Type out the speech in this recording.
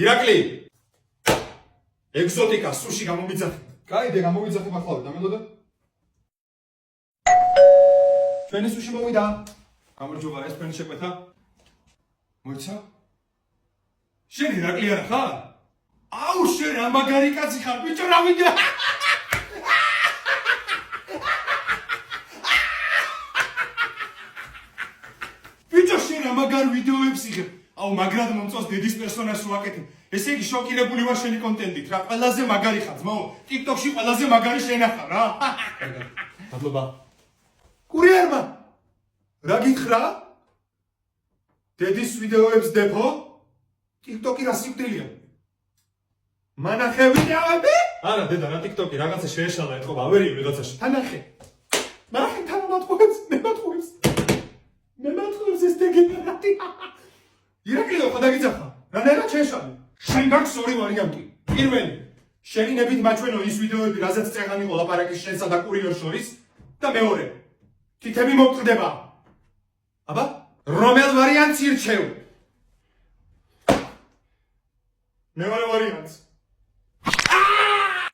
ირაკლი ეგზოტიკა სუში გამომიძახე. გაიდე გამომიძახე მახლავე დამელოდე. ჩვენი სუში მოვიდა. გამარჯობა ეს თქვენი შეკვეთა. მოიცა? შენ ირაკლი არა ხარ? აუ შენ რა მაგარი კაცი ხარ ბიჭო რა ვიდეო. ბიჭო შენ რა მაგარ ვიდეოებს იღებ. აუ მაგრად მომწონს დედის პერსონაჟს ვაკეთებ. ესე იგი შოკირებული ვარ შენი კონტენტით რა. ყველაზე მაგარი ხარ ძმაო. TikTok-ში ყველაზე მაგარი შენ ხარ რა. მადლობა. კურიერმა. რა გითხრა? დედის ვიდეოებს დეფო? TikTok-ი რა სიკვდილია? მანახე ვიდეოები? არა დედა რა TikTok-ი რაღაცა შეეშალა ეთქობა ავერი ვიღაცაში. თანახე. ნახე თანამატყუებს, ნემატყუებს ეს დეგენერატი. ირაკლიო ხა დაგიძახა. რანაირად შეეშალე? შენ გაქვს ორი ვარიანტი. პირველი, შენი ნებით მაჩვენო ის ვიდეოები, რაზეც წეღანი იყო ლაპარაკის შენსა და კურიორს შორის და მეორე, თითები მოგწყდება. აბა, რომელ ვარიანტს ირჩევ? მეორე ვარიანტს.